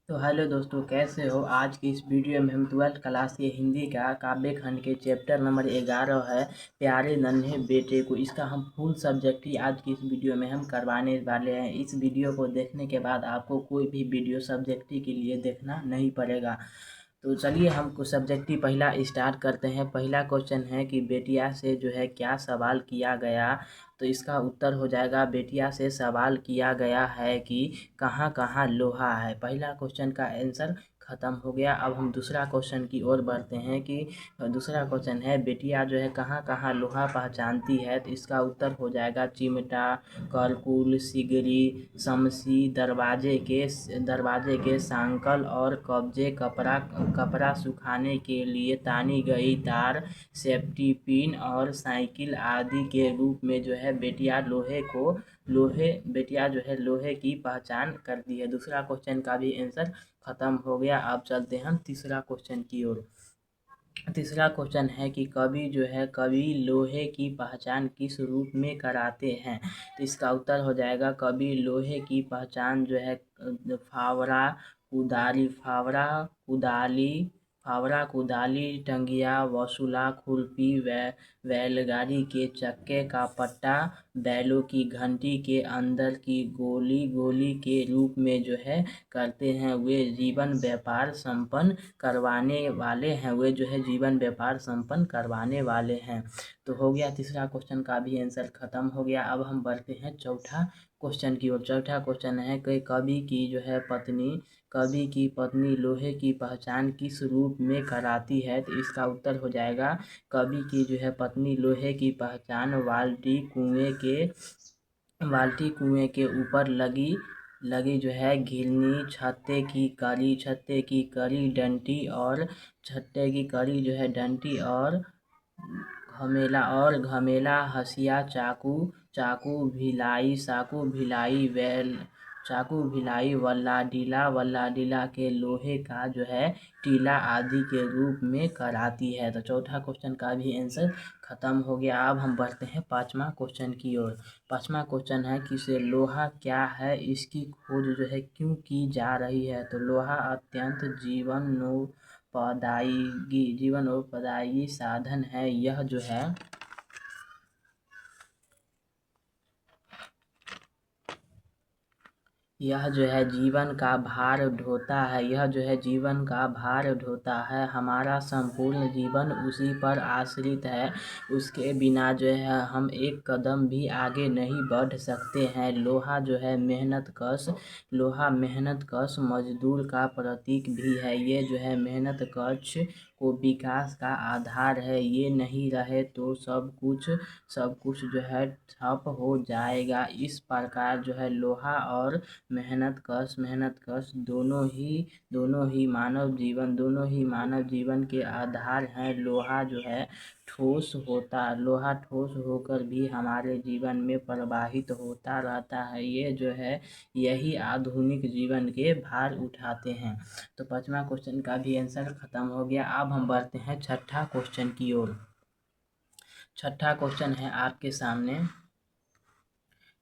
तो हेलो दोस्तों, कैसे हो। आज की इस वीडियो में हम 12th क्लास के हिंदी का काव्य खंड के चैप्टर नंबर 11 है प्यारे नन्हे बेटे को, इसका हम फुल सब्जेक्ट ही आज की इस वीडियो में हम करवाने वाले हैं। इस वीडियो को देखने के बाद आपको कोई भी वीडियो सब्जेक्ट के लिए देखना नहीं पड़ेगा। तो चलिए हम कुछ सब्जेक्टिव पहला स्टार्ट करते हैं। पहला क्वेश्चन है कि बेटिया से जो है क्या सवाल किया गया। तो इसका उत्तर हो जाएगा, बेटिया से सवाल किया गया है कि कहाँ कहाँ लोहा है। पहला क्वेश्चन का आंसर खत्म हो गया। अब हम दूसरा क्वेश्चन की ओर बढ़ते हैं कि दूसरा क्वेश्चन है बेटिया जो है कहाँ कहाँ लोहा पहचानती है। तो इसका उत्तर हो जाएगा चिमटा, करकुल, सिगरी, समसी, दरवाजे के सांकल और कब्जे, कपड़ा सुखाने के लिए तानी गई तार, सेफ्टी पिन और साइकिल आदि के रूप में जो है बेटिया जो है लोहे की पहचान करती है। दूसरा क्वेश्चन का भी आंसर खत्म हो गया। अब चलते हैं हम तीसरा क्वेश्चन की ओर। तीसरा क्वेश्चन है कि कवि लोहे की पहचान किस रूप में कराते हैं। तो इसका उत्तर हो जाएगा, कवि लोहे की पहचान जो है फावड़ा, कुदाली फावड़ा, कुदाली, टंगिया, वसूला, खुरपी, बैलगाड़ी के चक्के का पट्टा, बैलों की घंटी के अंदर की गोली के रूप में जो है करते हैं। वे जीवन व्यापार संपन्न करवाने वाले हैं। तो हो गया तीसरा क्वेश्चन का भी आंसर खत्म हो गया। अब हम बढ़ते हैं चौथा क्वेश्चन की ओर। चौथा क्वेश्चन है कि कवि की पत्नी लोहे की पहचान किस रूप में कराती है। तो इसका उत्तर हो जाएगा, कवि की जो है पत्नी लोहे की पहचान बाल्टी कुएं के ऊपर लगी जो है घिरनी, छत्ते की कड़ी डंटी और घमेला, हंसिया, चाकू भिलाई, वल्लाडीला के लोहे का जो है टीला आदि के रूप में कराती है। तो चौथा क्वेश्चन का भी आंसर खत्म हो गया। अब हम बढ़ते हैं पांचवा क्वेश्चन की ओर। पांचवा क्वेश्चन है कि से लोहा क्या है, इसकी खोज जो है क्यों की जा रही है। तो लोहा अत्यंत जीवनोपाध्यायी साधन है। यह जो है जीवन का भार ढोता है। हमारा संपूर्ण जीवन उसी पर आश्रित है। उसके बिना जो है हम एक कदम भी आगे नहीं बढ़ सकते हैं। लोहा मेहनत कश मजदूर का प्रतीक भी है। ये जो है मेहनत कश को विकास का आधार है। ये नहीं रहे तो सब कुछ जो है ठप हो जाएगा। इस प्रकार जो है लोहा और मेहनत कश दोनों ही मानव जीवन के आधार हैं। लोहा ठोस होकर भी हमारे जीवन में प्रवाहित होता रहता है। यही आधुनिक जीवन के भार उठाते हैं। तो पांचवा क्वेश्चन का भी आंसर खत्म हो गया। अब हम बढ़ते हैं छठा क्वेश्चन की ओर। छठा क्वेश्चन है आपके सामने।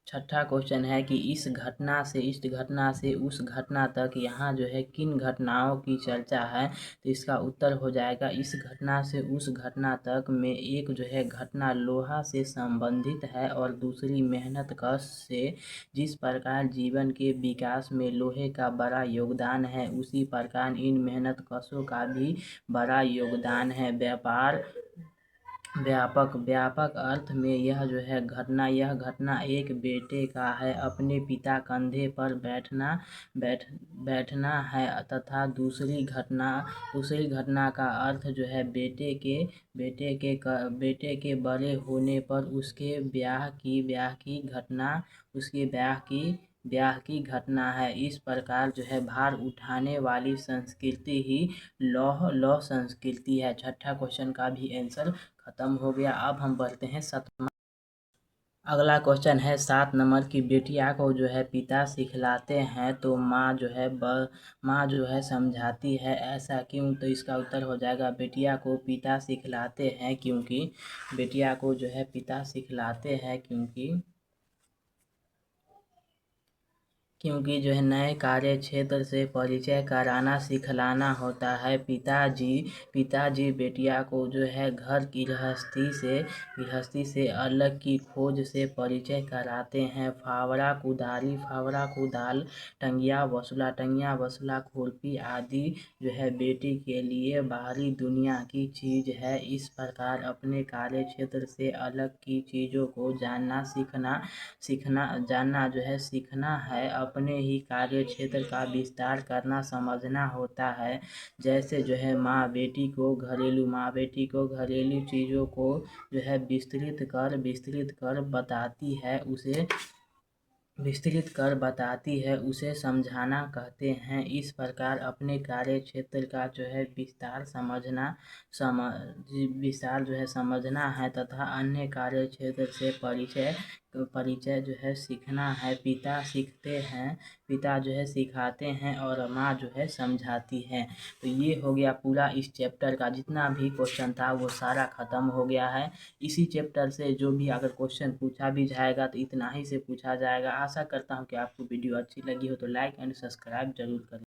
छठा क्वेश्चन है कि इस घटना से उस घटना तक यहाँ जो है किन घटनाओं की चर्चा है। तो इसका उत्तर हो जाएगा, इस घटना से उस घटना तक में एक जो है घटना लोहा से संबंधित है और दूसरी मेहनत कश से। जिस प्रकार जीवन के विकास में लोहे का बड़ा योगदान है, उसी प्रकार इन मेहनत कशों का भी बड़ा योगदान है। व्यापक अर्थ में यह घटना एक बेटे का है अपने पिता कंधे पर बैठना है, तथा दूसरी घटना का अर्थ जो है बेटे के बड़े होने पर उसके ब्याह की घटना है। इस प्रकार जो है भार उठाने वाली संस्कृति ही लौह संस्कृति है। छठा क्वेश्चन का भी आंसर खत्म हो गया। अब हम बढ़ते हैं सातवां। अगला क्वेश्चन है 7 नंबर की, बेटिया को जो है पिता सिखलाते हैं तो माँ जो है समझाती है, ऐसा क्यों। तो इसका उत्तर हो जाएगा, बेटिया को पिता सिखलाते हैं क्योंकि क्योंकि जो है नए कार्य क्षेत्र से परिचय कराना सिखलाना होता है। पिताजी बेटिया को जो है घर की गृहस्थी से अलग की खोज से परिचय कराते हैं। फावड़ा कुदाल, टंगिया वसुला खुरपी आदि जो है बेटी के लिए बाहरी दुनिया की चीज़ है। इस प्रकार अपने कार्य क्षेत्र से अलग की चीज़ों को सीखना है। अपने ही कार्य क्षेत्र का विस्तार करना समझना होता है। जैसे जो है माँ बेटी को घरेलू चीज़ों को जो है विस्तृत कर बताती है, उसे समझाना कहते हैं। इस प्रकार अपने कार्य क्षेत्र का जो है विस्तार जो है समझना है तथा अन्य कार्य क्षेत्र से परिचय जो है सीखना है। पिता जो है सिखाते हैं और माँ जो है समझाती है। तो ये हो गया पूरा इस चैप्टर का जितना भी क्वेश्चन था वो सारा खत्म हो गया है। इसी चैप्टर से जो भी अगर क्वेश्चन पूछा भी जाएगा तो इतना ही से पूछा जाएगा। आशा करता हूँ कि आपको वीडियो अच्छी लगी हो तो लाइक एंड सब्सक्राइब जरूर करें।